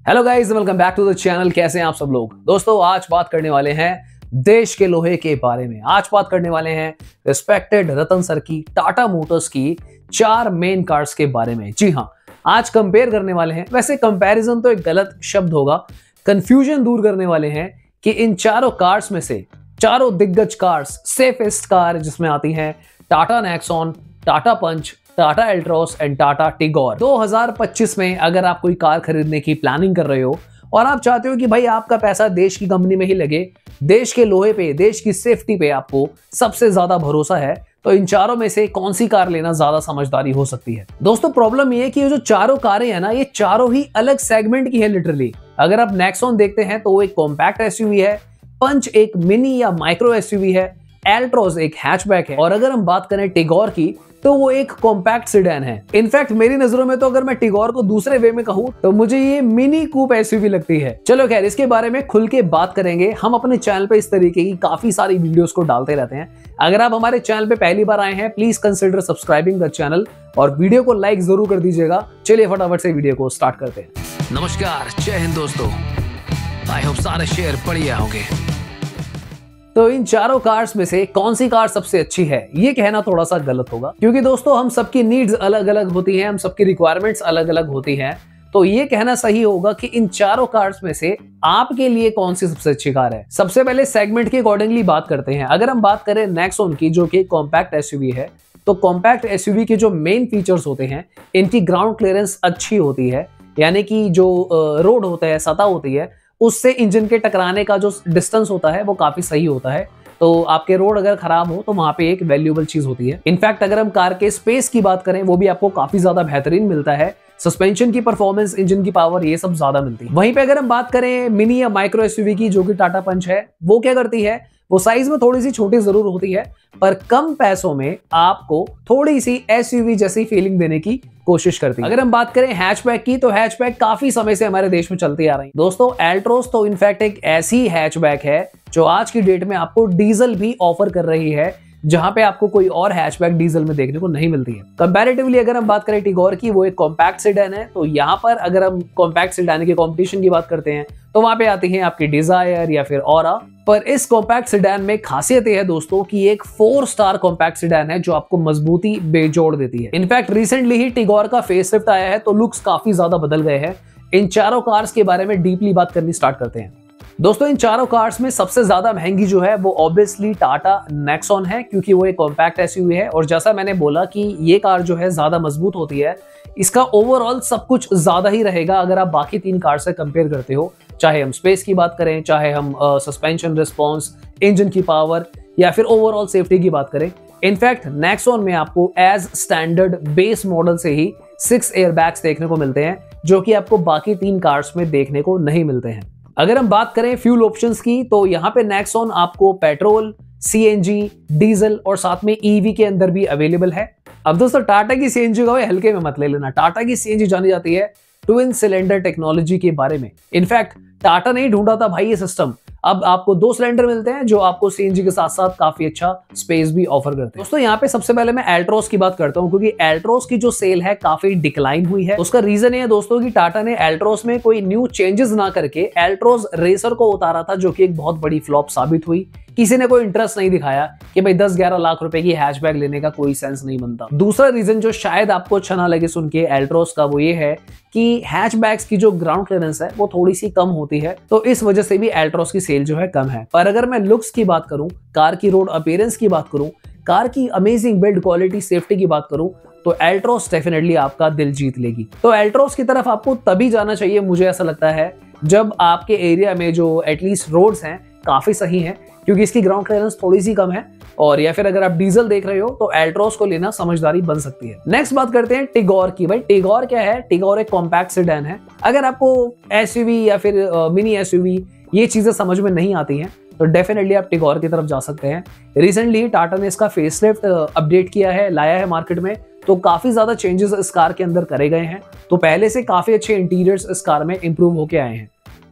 Hello guys, welcome back to the channel. कैसे हैं आप सब लोग। दोस्तों आज बात करने वाले हैं देश के लोहे के बारे में। आज बात करने वाले हैं रिस्पेक्टेड रतन सर की टाटा मोटर्स की 4 मेन कार्स के बारे में। जी हाँ, आज कंपेयर करने वाले हैं। वैसे कंपैरिजन तो एक गलत शब्द होगा, कंफ्यूजन दूर करने वाले हैं कि इन चारों कार्स में से चारों दिग्गज कार्स, सेफेस्ट कार जिसमें आती हैं Tata Nexon, Tata Punch, Tata Altroz and Tata Tigor. 2025 में अगर आप कोई कार खरीदने की प्लानिंग कर रहे हो और आप चाहते हो कि भाई आपका पैसा देश की कंपनी में ही लगे, देश के लोहे पे, देश की सेफ्टी पे आपको सबसे ज्यादा भरोसा है, तो इन चारों में से कौन सी कार लेना ज्यादा समझदारी हो सकती है। दोस्तों प्रॉब्लम ये है कि ये जो चारों कारें हैं ना, ये चारों ही अलग सेगमेंट की है लिटरली। अगर आप नेक्सॉन देखते हैं तो वो एक कॉम्पैक्ट एसयूवी है, पंच एक मिनी या माइक्रो एसयूवी है, एल्ट्रोस एक हैचबैक है, और अगर हम बात करें टिगोर की तो वो एक कॉम्पैक्ट सेडान है। इनफैक्ट मेरी नजरों में तो अगर मैं टिगोर को दूसरे वे में कहूं तो मुझे ये मिनी कूप एसयूवी लगती है। चलो खैर, इसके बारे में खुल के बात करेंगे। हम अपने चैनल पे इस तरीके की काफी सारी वीडियोस को डालते रहते हैं। अगर आप हमारे चैनल पे पहली बार आए हैं, please consider subscribing the channel और वीडियो को लाइक जरूर कर दीजिएगा। चलिए फटाफट से वीडियो को स्टार्ट करते हैं। नमस्कार, जय हिंद दोस्तों। आई होप सारे शेयर बढ़िया होंगे। तो इन चारों कार्स में से कौन सी कार सबसे अच्छी है, ये कहना थोड़ा सा गलत होगा, क्योंकि दोस्तों हम सबकी नीड्स अलग अलग होती हैं, हम सबकी रिक्वायरमेंट्स अलग अलग होती हैं। तो ये कहना सही होगा कि इन चारों कार्स में से आपके लिए कौन सी सबसे अच्छी कार है। सबसे पहले सेगमेंट के अकॉर्डिंगली बात करते हैं। अगर हम बात करें नेक्सॉन की, जो कि कॉम्पैक्ट एसयूवी है, तो कॉम्पैक्ट एसयूवी के जो मेन फीचर्स होते हैं, इनकी ग्राउंड क्लियरेंस अच्छी होती है, यानी कि जो रोड होता है, सतह होती है, उससे इंजन के टकराने का जो डिस्टेंस होता है वो काफी सही होता है। तो आपके रोड अगर खराब हो तो वहां पे एक वैल्यूएबल चीज होती है। इनफैक्ट अगर हम कार के स्पेस की बात करें, वो भी आपको काफी ज्यादा बेहतरीन मिलता है। सस्पेंशन की परफॉर्मेंस, इंजन की पावर, ये सब ज्यादा मिलती है। वहीं पे अगर हम बात करें मिनी या माइक्रो एसयूवी की, जो कि टाटा पंच है, वो क्या करती है, वो साइज में थोड़ी सी छोटी जरूर होती है, पर कम पैसों में आपको थोड़ी सी एसयूवी जैसी फीलिंग देने की कोशिश करती है। अगर हम बात करें हैचबैक की, तो हैचबैक काफी समय से हमारे देश में चलती आ रही है। दोस्तों एल्ट्रोस तो इनफैक्ट एक ऐसी हैचबैक है जो आज की डेट में आपको डीजल भी ऑफर कर रही है, जहां पे आपको कोई और हैचबैक डीजल में देखने को नहीं मिलती है। कंपैरेटिवली अगर हम बात करें टिगोर की, वो एक कॉम्पैक्ट सेडान है, तो यहाँ पर अगर हम कॉम्पैक्ट सेडान के कंपटीशन की बात करते हैं तो वहां पे आती है आपकी डिजायर या फिर ऑरा। पर इस कॉम्पैक्ट सेडान में खासियत यह है दोस्तों कि एक 4 स्टार कॉम्पैक्ट सेडान है, जो आपको मजबूती बेजोड़ देती है। इनफैक्ट रिसेंटली ही टिगोर का फेसलिफ्ट आया है, तो लुक्स काफी ज्यादा बदल गए हैं। इन चारों कार्स के बारे में डीपली बात करनी स्टार्ट करते हैं। दोस्तों इन चारों कार्स में सबसे ज्यादा महंगी जो है वो ऑब्वियसली टाटा नेक्सॉन है, क्योंकि वो एक कॉम्पैक्ट एसयूवी है, और जैसा मैंने बोला कि ये कार जो है ज्यादा मजबूत होती है। इसका ओवरऑल सब कुछ ज्यादा ही रहेगा अगर आप बाकी 3 कार से कंपेयर करते हो, चाहे हम स्पेस की बात करें, चाहे हम सस्पेंशन रिस्पॉन्स, इंजन की पावर, या फिर ओवरऑल सेफ्टी की बात करें। इनफैक्ट नेक्सॉन में आपको एज स्टैंडर्ड बेस मॉडल से ही 6 एयरबैग्स देखने को मिलते हैं, जो कि आपको बाकी 3 कार्स में देखने को नहीं मिलते हैं। अगर हम बात करें फ्यूल ऑप्शंस की, तो यहाँ पे नेक्सॉन आपको पेट्रोल, सीएनजी, डीजल और साथ में ईवी के अंदर भी अवेलेबल है। अब दोस्तों टाटा की सीएनजी का हल्के में मत ले लेना। टाटा की सीएनजी जानी जाती है ट्विन सिलेंडर टेक्नोलॉजी के बारे में। इनफैक्ट टाटा ने ढूंढा था भाई ये सिस्टम। अब आपको 2 सिलेंडर मिलते हैं, जो आपको सीएनजी के साथ साथ काफी अच्छा स्पेस भी ऑफर करते हैं। दोस्तों यहाँ पे सबसे पहले मैं एल्ट्रोस की बात करता हूँ, क्योंकि एल्ट्रोस की जो सेल है काफी डिक्लाइन हुई है। उसका रीजन ये है दोस्तों कि टाटा ने एल्ट्रोस में कोई न्यू चेंजेस ना करके एल्ट्रोस रेसर को उतारा था, जो कि एक बहुत बड़ी फ्लॉप साबित हुई। किसी ने कोई इंटरेस्ट नहीं दिखाया कि भाई 10-11 लाख रुपए की हैचबैक लेने का कोई सेंस नहीं बनता। दूसरा रीजन जो शायद आपको अच्छा ना लगे सुन के एल्ट्रोस का, वो ये है कि हैचबैक्स की जो ग्राउंड क्लियरेंस है वो थोड़ी सी कम होती है, तो इस वजह से भी एल्ट्रोस की सेल जो है कम है। पर अगर मैं लुक्स की बात करूं, कार की रोड अपीयरेंस की बात करूं, कार की अमेजिंग बिल्ड क्वालिटी, सेफ्टी की बात करूं, तो एल्ट्रोस डेफिनेटली आपका दिल जीत लेगी। तो एल्ट्रोस की तरफ आपको तभी जाना चाहिए, मुझे ऐसा लगता है, जब आपके एरिया में जो एटलीस्ट रोड्स हैं काफी सही हैं, क्योंकि इसकी ग्राउंड क्लियरेंस थोड़ी सी कम है, और या फिर अगर आप डीजल देख रहे हो तो एल्ट्रोस को लेना समझदारी बन सकती है। नेक्स्ट बात करते हैं टिगोर की। भाई टिगोर क्या है? टिगोर एक कॉम्पैक्ट सेडान है। अगर आपको एसयूवी या फिर मिनी एसयूवी ये चीजें समझ में नहीं आती हैं, तो डेफिनेटली आप टिगोर की तरफ जा सकते हैं। रिसेंटली टाटा ने इसका फेसलिफ्ट अपडेट किया है, लाया है मार्केट में, तो काफी ज्यादा चेंजेस इस कार के अंदर करे गए हैं। तो पहले से काफी अच्छे इंटीरियर्स इस कार में इंप्रूव होके आए हैं।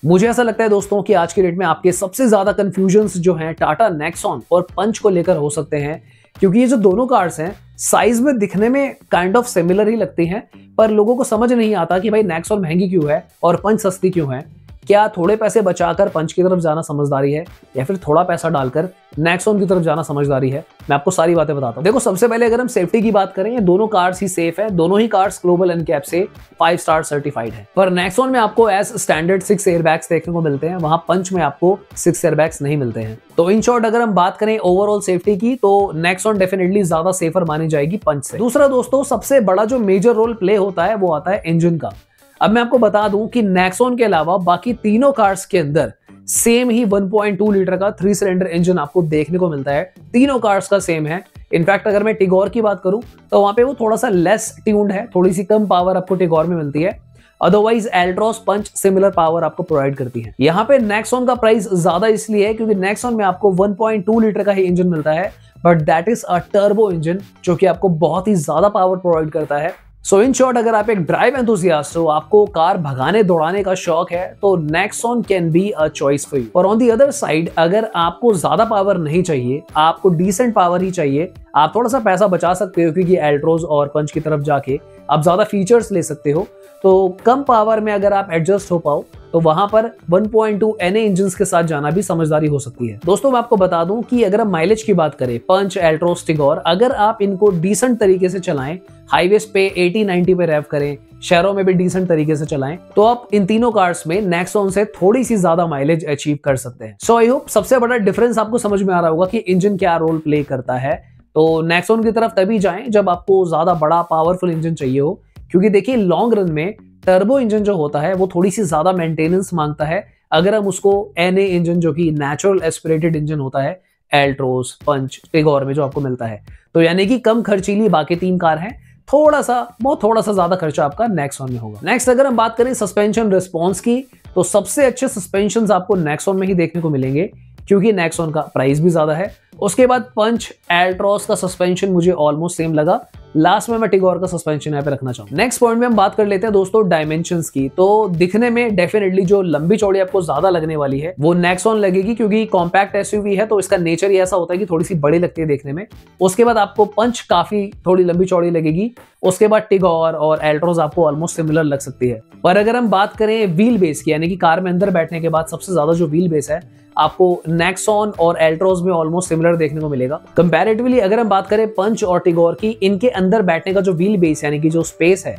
मुझे ऐसा लगता है दोस्तों कि आज के डेट में आपके सबसे ज्यादा कंफ्यूजन्स जो हैं टाटा नेक्सॉन और पंच को लेकर हो सकते हैं, क्योंकि ये जो दोनों कार्स हैं साइज में दिखने में काइंड ऑफ सिमिलर ही लगती हैं, पर लोगों को समझ नहीं आता कि भाई नेक्सॉन महंगी क्यों है और पंच सस्ती क्यों है। क्या थोड़े पैसे बचाकर पंच की तरफ जाना समझदारी है या फिर थोड़ा पैसा डालकर नेक्सॉन की तरफ जाना समझदारी है? मैं आपको सारी बातें बताता हूं। देखो, सबसे पहले अगर हम सेफ्टी की बात करें, दोनों कार्स ही सेफ है। दोनों ही कार्स ग्लोबल एनकैप से 5 स्टार सर्टिफाइड है। पर नेक्सॉन में आपको एज स्टैंडर्ड 6 एयरबैग्स देखने को मिलते हैं, वहां पंच में आपको 6 एयरबैग्स नहीं मिलते हैं। तो इन शॉर्ट अगर हम बात करें ओवरऑल सेफ्टी की, तो नेक्सॉन डेफिनेटली ज्यादा सेफर मानी जाएगी पंच से। दूसरा दोस्तों, सबसे बड़ा जो मेजर रोल प्ले होता है वो आता है इंजन का। अब मैं आपको बता दूं कि नेक्सॉन के अलावा बाकी तीनों कार्स के अंदर सेम ही 1.2 लीटर का 3 सिलेंडर इंजन आपको देखने को मिलता है। तीनों कार्स का सेम है। इनफैक्ट अगर मैं टिगोर की बात करूं तो वहां पे वो थोड़ा सा लेस ट्यून्ड है, थोड़ी सी कम पावर आपको टिगोर में मिलती है। अदरवाइज एल्ट्रॉस पंच सिमिलर पावर आपको प्रोवाइड करती है। यहाँ पे नेक्सॉन का प्राइस ज्यादा इसलिए है क्योंकि नेक्सॉन में आपको 1.2 लीटर का ही इंजन मिलता है, but that is a turbo engine जो कि आपको बहुत ही ज्यादा पावर प्रोवाइड करता है। सो इन शॉर्ट, अगर आप एक ड्राइव एंथुसियास्ट हो, आपको कार भगाने दौड़ाने का शौक है, तो Nexon can be a choice for you. और ऑन दी अदर साइड, अगर आपको ज्यादा पावर नहीं चाहिए, आपको डिसेंट पावर ही चाहिए, आप थोड़ा सा पैसा बचा सकते हो क्योंकि एल्ट्रोज और पंच की तरफ जाके आप ज्यादा फीचर्स ले सकते हो, तो कम पावर में अगर आप एडजस्ट हो पाओ तो वहां पर 1.2 NA इंजन के साथ जाना भी समझदारी हो सकती है। दोस्तों, मैं आपको बता दूं कि अगर हम माइलेज की बात करें, पंच, एल्ट्रोस, टिगोर, अगर आप इनको डिसेंट तरीके से चलाएं, हाईवेज पे 80-90 पे रेव करें, शहरों में भी डिसेंट तरीके से चलाएं, तो आप इन तीनों कार्स में नेक्सॉन से थोड़ी सी ज्यादा माइलेज अचीव कर सकते हैं। सो आई होप सबसे बड़ा डिफरेंस आपको समझ में आ रहा होगा कि इंजन क्या रोल प्ले करता है। तो नेक्सॉन की तरफ तभी जाएं जब आपको ज्यादा बड़ा पावरफुल इंजन चाहिए हो, क्योंकि देखिए लॉन्ग रन में टर्बो इंजन जो होता है वो थोड़ी सी ज्यादा मेंटेनेंस मांगता है अगर हम उसको NA इंजन जो कि नेचुरल एस्पिरेटेड इंजन होता है एल्ट्रोस, पंच, टिगोर में जो आपको मिलता है, तो यानी कि कम खर्चीली बाकी 3 कार हैं, थोड़ा सा ज्यादा खर्चा आपका नेक्सॉन में होगा। नेक्स्ट अगर हम बात करें सस्पेंशन रिस्पॉन्स की, तो सबसे अच्छे सस्पेंशन आपको नेक्सॉन में ही देखने को मिलेंगे क्योंकि नेक्सॉन का प्राइस भी ज्यादा है। उसके बाद पंच, एल्ट्रॉस का सस्पेंशन मुझे ऑलमोस्ट सेम लगा। लास्ट में मैं टिगोर का सस्पेंशन यहाँ पे रखना चाहूँ। नेक्स्ट पॉइंट में हम बात कर लेते हैं दोस्तों डायमेंशंस की। तो दिखने में डेफिनेटली जो लंबी चौड़ी आपको ज्यादा लगने वाली है वो नेक्सॉन लगेगी, क्योंकि कॉम्पैक्ट SUV है तो इसका नेचर ही ऐसा होता है कि थोड़ी सी बड़ी लगती है देखने में। उसके बाद आपको पंच काफी थोड़ी लंबी चौड़ी लगेगी। उसके बाद टिगोर और एल्ट्रोस आपको ऑलमोस्ट सिमिलर लग सकती है। पर अगर हम बात करें व्हील बेस की, यानी कि कार में अंदर बैठने के बाद सबसे ज्यादा जो व्हील बेस है आपको नेक्सॉन और एल्ट्रोस में ऑलमोस्ट सिमिलर देखने को मिलेगा। कंपैरेटिवली अगर हम बात करें पंच और टिगोर की, इनके अंदर बैठने का जो व्हील बेस यानी कि जो स्पेस है,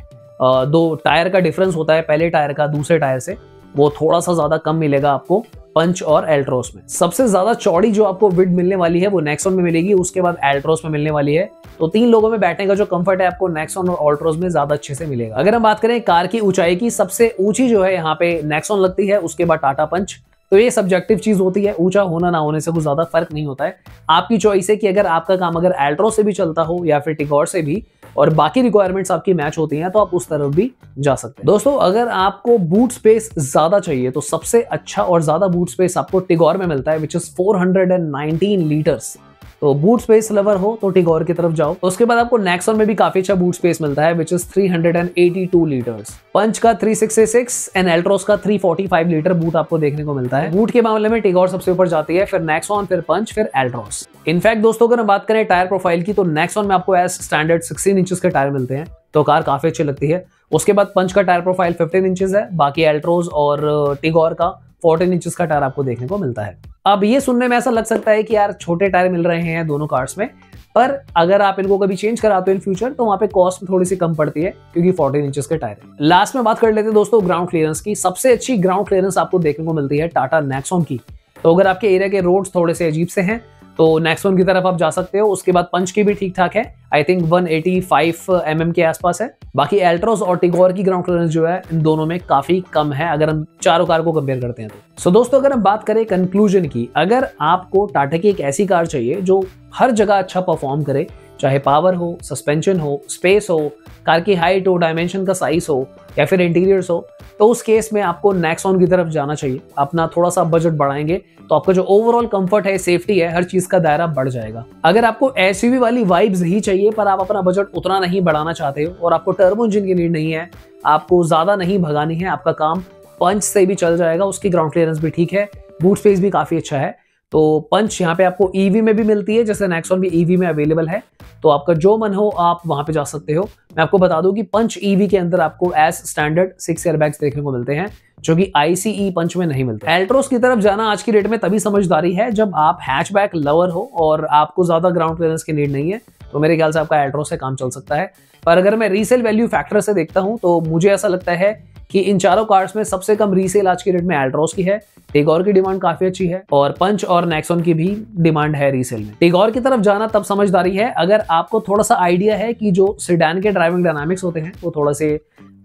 2 टायर का डिफरेंस होता है पहले टायर का दूसरे टायर से, वो थोड़ा सा ज्यादा कम मिलेगा आपको पंच और एल्ट्रोस में। सबसे ज्यादा चौड़ी जो आपको विड्थ मिलने वाली है वो नेक्सॉन में मिलेगी, उसके बाद एल्ट्रोस में मिलने वाली है। तो 3 लोगों में बैठने का जो कंफर्ट है आपको नेक्सॉन और एल्ट्रोस में ज्यादा अच्छे से मिलेगा। अगर हम बात करें कार की ऊंचाई की, सबसे ऊंची जो है यहाँ पे नेक्सॉन लगती है, उसके बाद टाटा पंच। तो ये सब्जेक्टिव चीज होती है, ऊंचा होना ना होने से कुछ ज्यादा फर्क नहीं होता है। आपकी चॉइस है कि अगर आपका काम अगर एल्ट्रोस से भी चलता हो या फिर टिगोर से भी, और बाकी रिक्वायरमेंट्स आपकी मैच होती हैं, तो आप उस तरफ भी जा सकते हैं। दोस्तों, अगर आपको बूट स्पेस ज्यादा चाहिए तो सबसे अच्छा और ज्यादा बूट स्पेस आपको टिगोर में मिलता है, विच इज 419 लीटर्स। तो बूट स्पेस लवर हो तो टिगोर की तरफ जाओ। उसके बाद आपको नेक्सॉन में भी काफी अच्छा बूट स्पेस मिलता है, विच इज 382 लीटर्स। पंच का 366 एंड एल्ट्रोस का 345 लीटर बूट आपको देखने को मिलता है। बूट के मामले में टिगोर सबसे ऊपर जाती है, फिर नेक्सॉन, फिर पंच, फिर एल्ट्रोस। इनफैक्ट दोस्तों, अगर हम बात करें टायर प्रोफाइल की, तो नेक्सॉन में आपको एज स्टैंडर्ड 16 इंचेस के टायर मिलते हैं, तो कार काफी अच्छी लगती है। उसके बाद पंच का टायर प्रोफाइल 15 इंचेस है, बाकी एल्ट्रोस और टिगोर का 14 इंचेस का टायर आपको देखने को मिलता है। अब ये सुनने में ऐसा लग सकता है कि यार छोटे टायर मिल रहे हैं दोनों कार्स में, पर अगर आप इनको कभी चेंज कराते हो इन फ्यूचर तो वहां पे कॉस्ट थोड़ी सी कम पड़ती है, क्योंकि 14 इंचेस के टायर है। लास्ट में बात कर लेते हैं दोस्तों ग्राउंड क्लियरेंस की। सबसे अच्छी ग्राउंड क्लियरेंस आपको देखने को मिलती है टाटा नेक्सॉन की। तो अगर आपके एरिया के रोड्स थोड़े से अजीब से हैं तो नेक्सॉन की तरफ आप जा सकते हो। उसके बाद पंच की भी ठीक ठाक है, आई थिंक 185 mm के आसपास है। बाकी एल्ट्रोस और टिगोर की ग्राउंड क्लियरेंस जो है इन दोनों में काफी कम है अगर हम चारों कार को कंपेयर करते हैं तो। सो दोस्तों, अगर हम बात करें कंक्लूजन की, अगर आपको टाटा की एक ऐसी कार चाहिए जो हर जगह अच्छा परफॉर्म करे, चाहे पावर हो, सस्पेंशन हो, स्पेस हो, कार की हाइट हो, डायमेंशन का साइज हो या फिर इंटीरियर्स हो, तो उस केस में आपको नेक्सॉन की तरफ जाना चाहिए। अपना थोड़ा सा बजट बढ़ाएंगे तो आपका जो ओवरऑल कंफर्ट है, सेफ्टी है, हर चीज का दायरा बढ़ जाएगा। अगर आपको SUV वाली वाइब्स ही चाहिए पर आप अपना बजट उतना नहीं बढ़ाना चाहते हो और आपको टर्बो इंजन की नीड नहीं है, आपको ज्यादा नहीं भगानी है, आपका काम पंच से भी चल जाएगा, उसकी ग्राउंड क्लियरेंस भी ठीक है, बूट स्पेस भी काफी अच्छा है, तो पंच यहाँ पे आपको ईवी में भी मिलती है, जैसे नेक्सॉन भी ईवी में अवेलेबल है। तो आपका जो मन हो आप वहां पे जा सकते हो। मैं आपको बता दूं कि पंच ईवी के अंदर आपको एज स्टैंडर्ड 6 एयरबैग्स देखने को मिलते हैं, जो कि ICE पंच में नहीं मिलते। एल्ट्रोस की तरफ जाना आज की डेट में तभी समझदारी है जब आप हैचबैक लवर हो और आपको ज्यादा ग्राउंड क्लियरेंस की नीड नहीं है, तो मेरे ख्याल से आपका एल्ट्रोस से काम चल सकता है। पर अगर मैं रीसेल वैल्यू फैक्टर से देखता हूं तो मुझे ऐसा लगता है कि इन चारों कार्स में सबसे कम रीसेल आज की डेट में एल्ट्रोस की है। टिगोर की डिमांड काफी अच्छी है और पंच और नेक्सॉन की भी डिमांड है रीसेल में। टिगोर की तरफ जाना तब समझदारी है अगर आपको थोड़ा सा आइडिया है कि जो सेडान के ड्राइविंग डायनामिक्स होते हैं वो थोड़ा से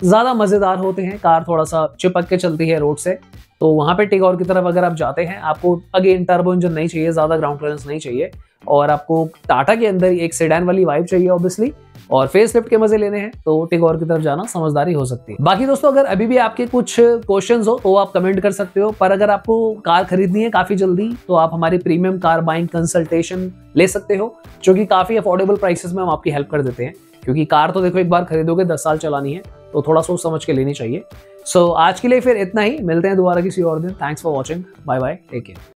ज्यादा मजेदार होते हैं, कार थोड़ा सा चिपक के चलती है रोड से, तो वहां पे टिगोर की तरफ अगर आप जाते हैं, आपको अगेन टर्बो इंजन नहीं चाहिए, ज्यादा ग्राउंड क्लियरेंस नहीं चाहिए और आपको टाटा के अंदर एक सेडान वाली वाइब चाहिए ऑब्वियसली, और फेस लिफ्ट के मजे लेने हैं, तो टिगोर की तरफ जाना समझदारी हो सकती है। बाकी दोस्तों अगर अभी भी आपके कुछ क्वेश्चंस हो तो आप कमेंट कर सकते हो, पर अगर आपको कार खरीदनी है काफी जल्दी तो आप हमारी प्रीमियम कार बाइंग कंसल्टेशन ले सकते हो, जो कि काफी अफोर्डेबल प्राइसेस में हम आपकी हेल्प कर देते हैं। क्योंकि कार तो देखो एक बार खरीदोगे 10 साल चलानी है, तो थोड़ा सोच समझ के लेनी चाहिए। सो आज के लिए फिर इतना ही, मिलते हैं दोबारा किसी और दिन। Thanks for watching, bye bye, take care.